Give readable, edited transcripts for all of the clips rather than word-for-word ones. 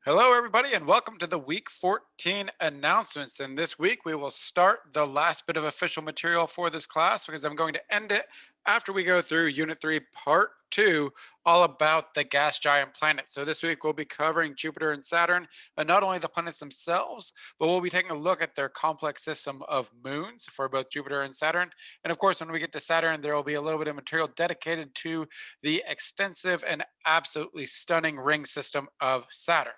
Hello, everybody, and welcome to the week 14 announcements. And this week we will start the last bit of official material for this class because I'm going to end it after we go through Unit 3, Part 2, all about the gas giant planets. So this week we'll be covering Jupiter and Saturn, and not only the planets themselves, but we'll be taking a look at their complex system of moons for both Jupiter and Saturn. And of course, when we get to Saturn, there will be a little bit of material dedicated to the extensive and absolutely stunning ring system of Saturn.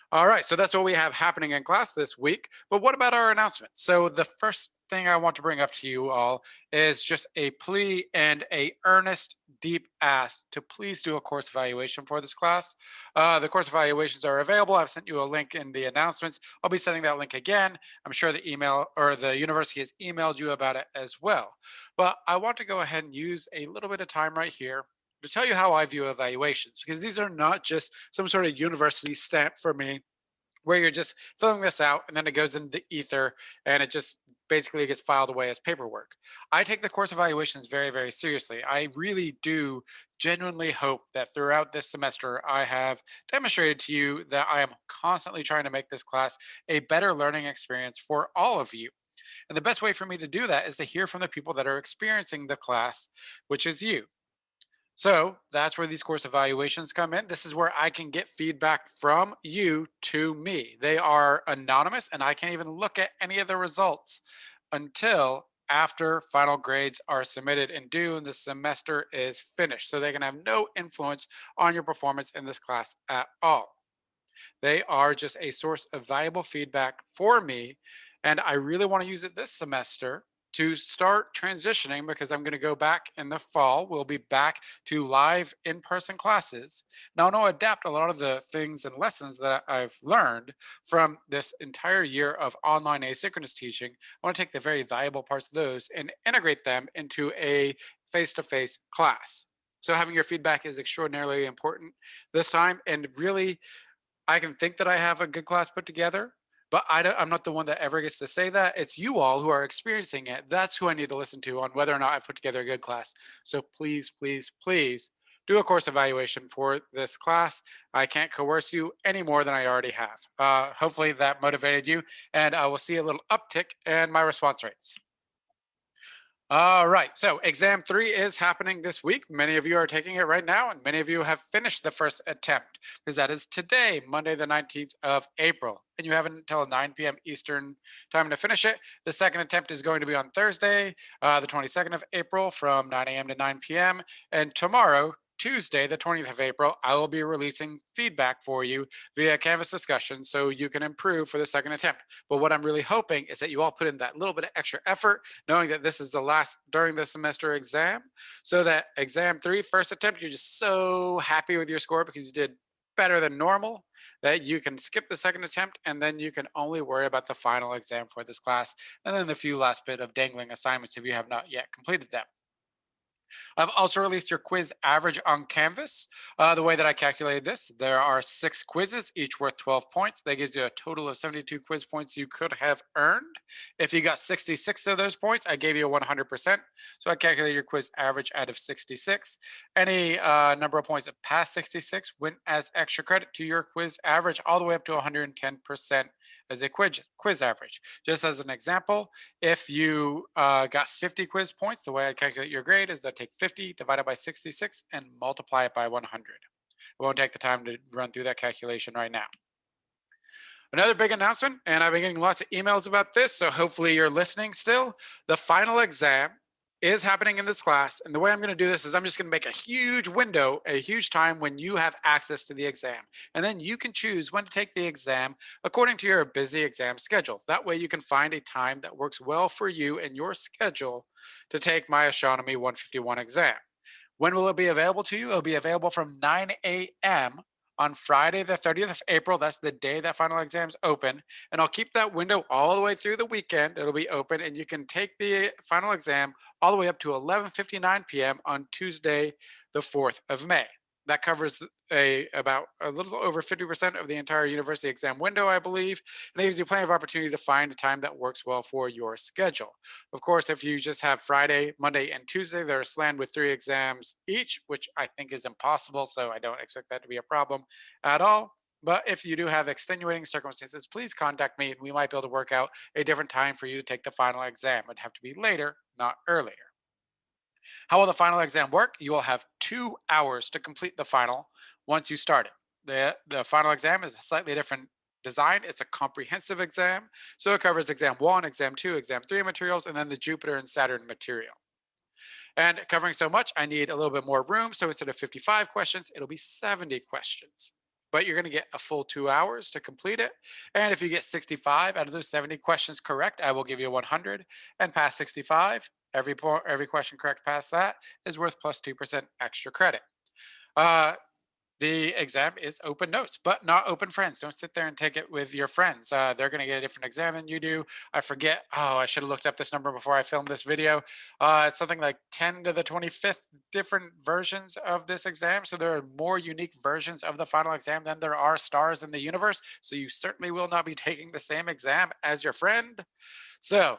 All right, so that's what we have happening in class this week. But what about our announcements? So the first thing I want to bring up to you all is just a plea and a earnest deep ask to please do a course evaluation for this class. The course evaluations are available. I've sent you a link in the announcements. I'll be sending that link again. I'm sure the email or the university has emailed you about it as well. But I want to go ahead and use a little bit of time right here to tell you how I view evaluations, because these are not just some sort of university stamp for me where you're just filling this out and then it goes into the ether and it just basically gets filed away as paperwork. I take the course evaluations very, very seriously. I really do genuinely hope that throughout this semester, I have demonstrated to you that I am constantly trying to make this class a better learning experience for all of you. And the best way for me to do that is to hear from the people that are experiencing the class, which is you. So that's where these course evaluations come in. This is where I can get feedback from you to me. They are anonymous, and I can't even look at any of the results until after final grades are submitted and due and the semester is finished. So they can have no influence on your performance in this class at all. They are just a source of valuable feedback for me. And I really want to use it this semester to start transitioning because I'm going to go back in the fall. We'll be back to live in person classes. Now, I want to adapt a lot of the things and lessons that I've learned from this entire year of online asynchronous teaching. I want to take the very valuable parts of those and integrate them into a face to face class. So, having your feedback is extraordinarily important this time. And really, I can think that I have a good class put together, but I'm not the one that ever gets to say that. It's you all who are experiencing it. That's who I need to listen to on whether or not I put together a good class. So please, please, please do a course evaluation for this class. I can't coerce you any more than I already have. Hopefully that motivated you, and I will see a little uptick in my response rates. All right. So exam 3 is happening this week. Many of you are taking it right now, and many of you have finished the first attempt because that is today, Monday, the 19th of April. And you have until 9 p.m. Eastern time to finish it. The second attempt is going to be on Thursday, the 22nd of April from 9 a.m. to 9 p.m. And tomorrow, Tuesday, the 20th of April, I will be releasing feedback for you via Canvas discussion so you can improve for the second attempt. But what I'm really hoping is that you all put in that little bit of extra effort knowing that this is the last during the semester exam, so that exam 3, first attempt, you're just so happy with your score because you did better than normal that you can skip the second attempt and then you can only worry about the final exam for this class and then the few last bit of dangling assignments if you have not yet completed them. I've also released your quiz average on Canvas. The way that I calculated this, there are 6 quizzes, each worth 12 points. That gives you a total of 72 quiz points you could have earned. If you got 66 of those points, I gave you 100%. So I calculated your quiz average out of 66. Any number of points that passed 66 went as extra credit to your quiz average all the way up to 110% as a quiz average. Just as an example, if you got 50 quiz points, the way I calculate your grade is I take 50 divided by 66 and multiply it by 100. I won't take the time to run through that calculation right now. Another big announcement, and I've been getting lots of emails about this, so hopefully you're listening still. The final exam is happening in this class, and the way I'm going to do this is I'm just going to make a huge window, a huge time when you have access to the exam. And then you can choose when to take the exam according to your busy exam schedule. That way you can find a time that works well for you and your schedule to take my Astronomy 151 exam. When will it be available to you? It'll be available from 9 a.m. on Friday, the 30th of April. That's the day that final exams open. And I'll keep that window all the way through the weekend. It'll be open, and you can take the final exam all the way up to 11:59 p.m. on Tuesday, the 4th of May. That covers about a little over 50% of the entire university exam window, I believe. And it gives you plenty of opportunity to find a time that works well for your schedule. Of course, if you just have Friday, Monday, and Tuesday, they're slammed with 3 exams each, which I think is impossible. So I don't expect that to be a problem at all. But if you do have extenuating circumstances, please contact me and we might be able to work out a different time for you to take the final exam. It'd have to be later, not earlier. How will the final exam work? You will have 2 hours to complete the final once you start it. The final exam is a slightly different design. It's a comprehensive exam. So it covers exam one, exam two, exam three materials, and then the Jupiter and Saturn material. And covering so much, I need a little bit more room. So instead of 55 questions, it'll be 70 questions. But you're going to get a full 2 hours to complete it. And if you get 65 out of those 70 questions correct, I will give you 100. And past 65, every question correct past that is worth plus 2% extra credit. Uh, the exam is open notes, but not open friends. Don't sit there and take it with your friends. They're going to get a different exam than you do. I forget. Oh, I should have looked up this number before I filmed this video. It's something like 10 to the 25th different versions of this exam. So there are more unique versions of the final exam than there are stars in the universe. So you certainly will not be taking the same exam as your friend. So,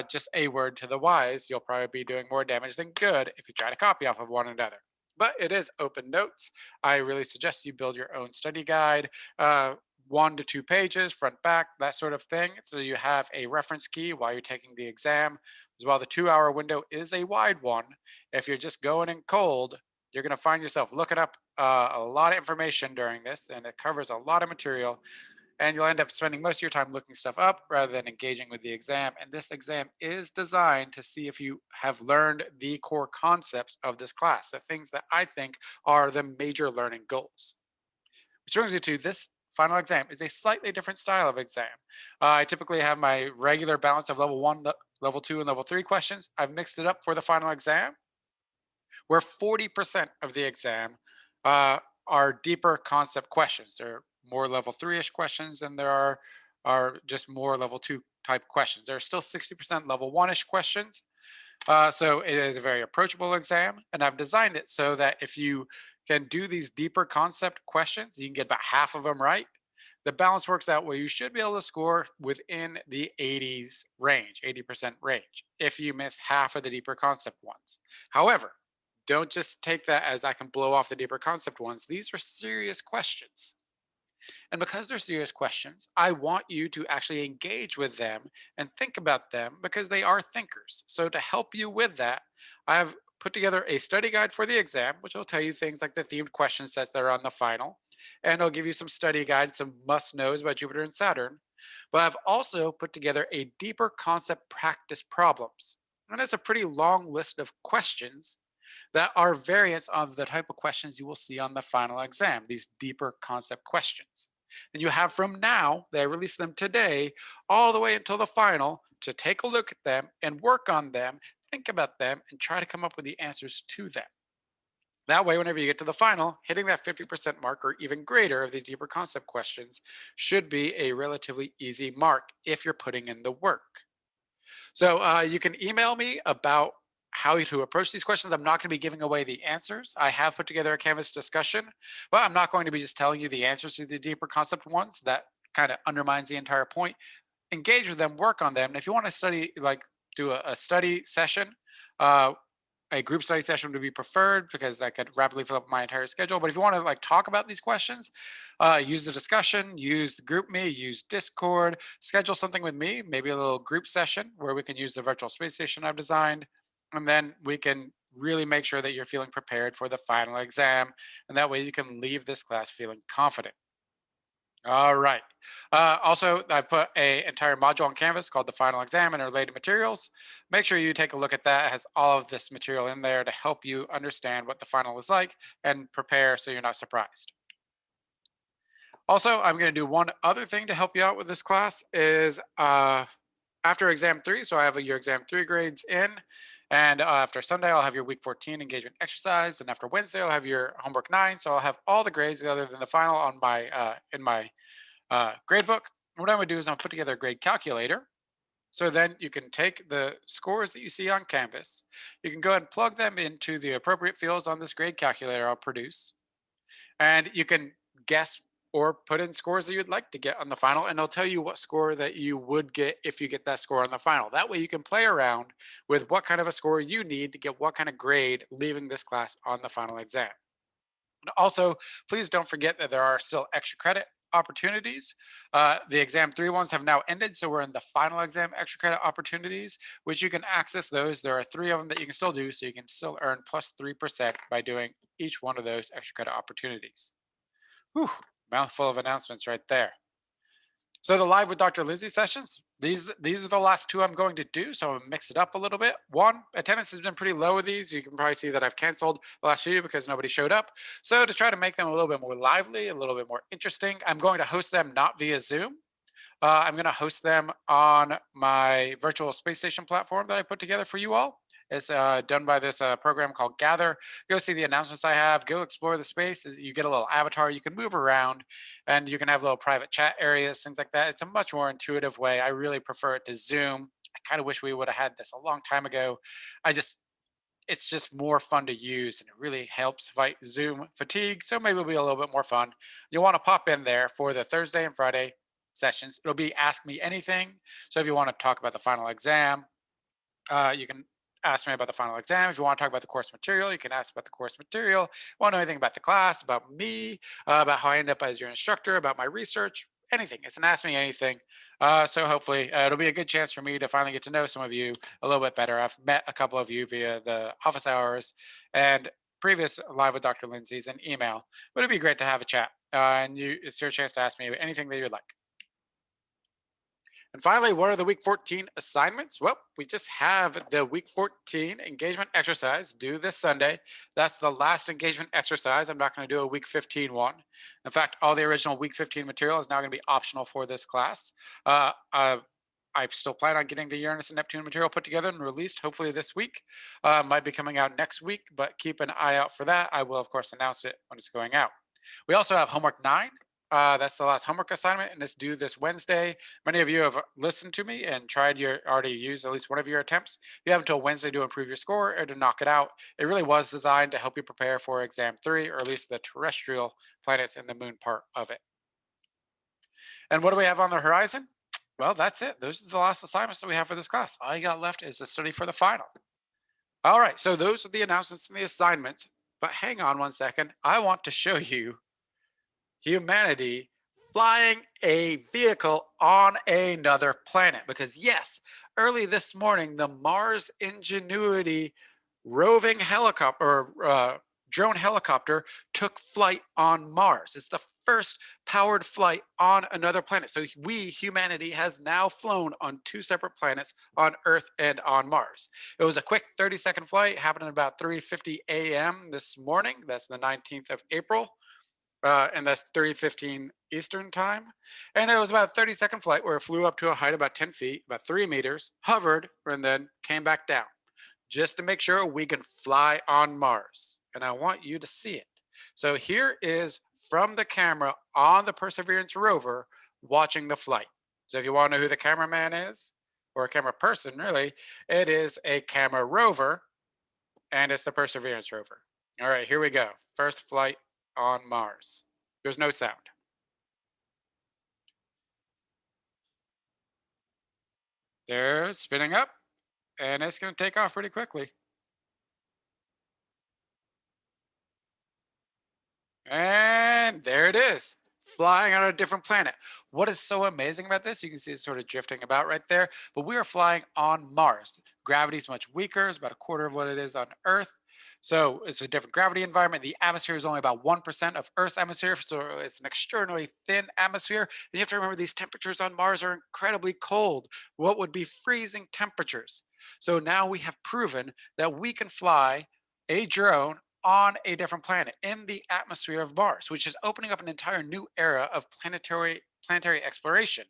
just a word to the wise, you'll probably be doing more damage than good if you try to copy off of one another. But it is open notes. I really suggest you build your own study guide, 1 to 2 pages, front, back, that sort of thing. So you have a reference key while you're taking the exam. As well, the 2 hour window is a wide one. If you're just going in cold, you're going to find yourself looking up a lot of information during this, and it covers a lot of material, and you'll end up spending most of your time looking stuff up rather than engaging with the exam. And this exam is designed to see if you have learned the core concepts of this class, the things that I think are the major learning goals. Which brings me to this final exam is a slightly different style of exam. I typically have my regular balance of level one, level two, and level three questions. I've mixed it up for the final exam, where 40% of the exam uh, are deeper concept questions. They're more level three-ish questions than there are just more level two type questions. There are still 60% level one-ish questions. So it is a very approachable exam, and I've designed it so that if you can do these deeper concept questions, you can get about half of them right. The balance works out where you should be able to score within the 80s range, 80% range, if you miss half of the deeper concept ones. However, don't just take that as I can blow off the deeper concept ones. These are serious questions. And because they're serious questions, I want you to actually engage with them and think about them because they are thinkers. So, to help you with that, I've put together a study guide for the exam, which will tell you things like the themed question sets that are on the final. And I'll give you some study guides, some must knows about Jupiter and Saturn. But I've also put together a deeper concept practice problems. And it's a pretty long list of questions that are variants of the type of questions you will see on the final exam, these deeper concept questions. And you have from now, they release them today, all the way until the final to take a look at them and work on them, think about them, and try to come up with the answers to them. That way, whenever you get to the final, hitting that 50% mark or even greater of these deeper concept questions should be a relatively easy mark if you're putting in the work. So you can email me about how to approach these questions. I'm not going to be giving away the answers. I have put together a Canvas discussion, but I'm not going to be just telling you the answers to the deeper concept ones. That kind of undermines the entire point. Engage with them, work on them. And if you want to study, like do a study session, uh, a group study session would be preferred because I could rapidly fill up my entire schedule. But if you want to like talk about these questions, use the discussion, use the group me, use Discord, schedule something with me, maybe a little group session where we can use the virtual space station I've designed. And then we can really make sure that you're feeling prepared for the final exam. And that way you can leave this class feeling confident. All right. Also, I put a entire module on Canvas called the Final Exam and Related Materials. Make sure you take a look at that. It has all of this material in there to help you understand what the final is like and prepare so you're not surprised. Also, I'm going to do one other thing to help you out with this class is after exam three, so I have your exam three grades in, and after Sunday, I'll have your week 14 engagement exercise, and after Wednesday, I'll have your homework 9. So I'll have all the grades other than the final on my in my grade book. What I'm going to do is I'll put together a grade calculator. So then you can take the scores that you see on Canvas, you can go ahead and plug them into the appropriate fields on this grade calculator I'll produce, and you can guess or put in scores that you'd like to get on the final, and it'll tell you what score that you would get if you get that score on the final. That way you can play around with what kind of a score you need to get what kind of grade leaving this class on the final exam. And also, please don't forget that there are still extra credit opportunities. The exam three ones have now ended, so we're in the final exam extra credit opportunities, which you can access those. There are three of them that you can still do, so you can still earn plus 3% by doing each one of those extra credit opportunities. Whew, mouthful of announcements right there. So the live with Dr. Lindsay sessions, these are the last two I'm going to do. So I'm gonna mix it up a little bit. One, attendance has been pretty low with these. You can probably see that I've canceled the last few because nobody showed up. So to try to make them a little bit more lively, a little bit more interesting, I'm going to host them not via Zoom. I'm going to host them on my virtual space station platform that I put together for you all. It's done by this program called Gather. Go see the announcements I have. Go explore the space. You get a little avatar. You can move around, and you can have little private chat areas, things like that. It's a much more intuitive way. I really prefer it to Zoom. I kind of wish we would have had this a long time ago. I just it's just more fun to use and it really helps fight Zoom fatigue. So maybe it'll be a little bit more fun. You'll want to pop in there for the Thursday and Friday sessions. It'll be Ask Me Anything. So if you want to talk about the final exam, you can ask me about the final exam. If you want to talk about the course material, you can ask about the course material. Want to know anything about the class, about me, about how I end up as your instructor, about my research, anything. It's an Ask Me Anything. So hopefully it'll be a good chance for me to finally get to know some of you a little bit better. I've met a couple of you via the office hours and previous live with Dr. Lindsay's and email, but it'd be great to have a chat. It's your chance to ask me anything that you'd like. And finally, what are the week 14 assignments? Well, we just have the week 14 engagement exercise due this Sunday. That's the last engagement exercise. I'm not going to do a week 15 one. In fact, all the original week 15 material is now going to be optional for this class. I still plan on getting the Uranus and Neptune material put together and released hopefully this week. Might be coming out next week, but keep an eye out for that. I will, of course, announce it when it's going out. We also have homework 9. That's the last homework assignment, and it's due this Wednesday. Many of you have listened to me and already used at least one of your attempts. You have until Wednesday to improve your score or to knock it out. It really was designed to help you prepare for exam 3, or at least the terrestrial planets and the moon part of it. And what do we have on the horizon? Well, that's it. Those are the last assignments that we have for this class. All you got left is the study for the final. All right, so those are the announcements and the assignments. But hang on one second. I want to show you humanity flying a vehicle on another planet. Because, yes, early this morning, the Mars Ingenuity roving helicopter or drone helicopter took flight on Mars. It's the first powered flight on another planet. So we, humanity, has now flown on two separate planets, on Earth and on Mars. It was a quick 30-second flight, happened at about 3:50 a.m. this morning. That's the 19th of April. And that's 3:15 Eastern time. And it was about a 30-second flight where it flew up to a height of about 10 feet, about 3 meters, hovered, and then came back down just to make sure we can fly on Mars. And I want you to see it. So here is from the camera on the Perseverance rover watching the flight. So if you want to know who the cameraman is, or a camera person, really, it is a camera rover, and it's the Perseverance rover. All right, here we go. First flight on Mars. There's no sound. They're spinning up, and it's going to take off pretty quickly. And there it is, flying on a different planet. What is so amazing about this? You can see it sort of drifting about right there, but we are flying on Mars. Gravity is much weaker, it's about a quarter of what it is on Earth. So it's a different gravity environment. The atmosphere is only about 1% of Earth's atmosphere, so it's an extraordinarily thin atmosphere. And you have to remember these temperatures on Mars are incredibly cold. What would be freezing temperatures? So now we have proven that we can fly a drone on a different planet in the atmosphere of Mars, which is opening up an entire new era of planetary exploration.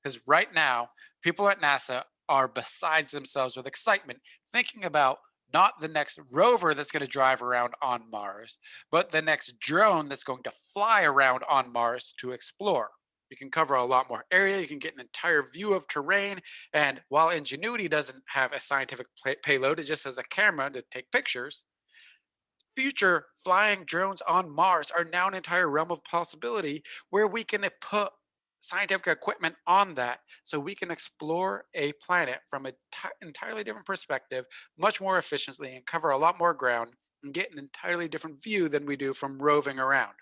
Because right now, people at NASA are besides themselves with excitement, thinking about not the next rover that's going to drive around on Mars, but the next drone that's going to fly around on Mars to explore. You can cover a lot more area, you can get an entire view of terrain, and while Ingenuity doesn't have a scientific payload, it just has a camera to take pictures. Future flying drones on Mars are now an entire realm of possibility where we can put scientific equipment on that so we can explore a planet from an entirely different perspective, much more efficiently, and cover a lot more ground and get an entirely different view than we do from roving around.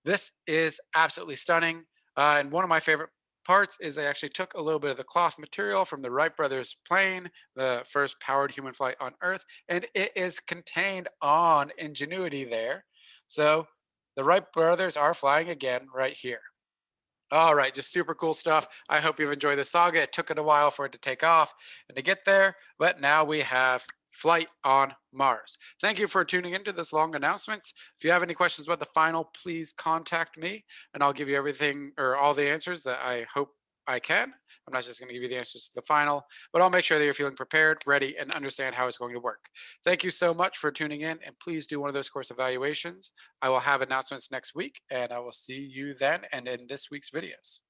This is absolutely stunning. And one of my favorite parts is they actually took a little bit of the cloth material from the Wright brothers plane, the first powered human flight on Earth, and it is contained on Ingenuity there. So the Wright brothers are flying again right here. All right, just super cool stuff. I hope you've enjoyed the saga. It took it a while for it to take off and to get there, but now we have flight on Mars. Thank you for tuning into this long announcements. If you have any questions about the final, please contact me and I'll give you everything or all the answers that I hope I can. I'm not just going to give you the answers to the final, but I'll make sure that you're feeling prepared, ready, and understand how it's going to work. Thank you so much for tuning in, and please do one of those course evaluations. I will have announcements next week, and I will see you then and in this week's videos.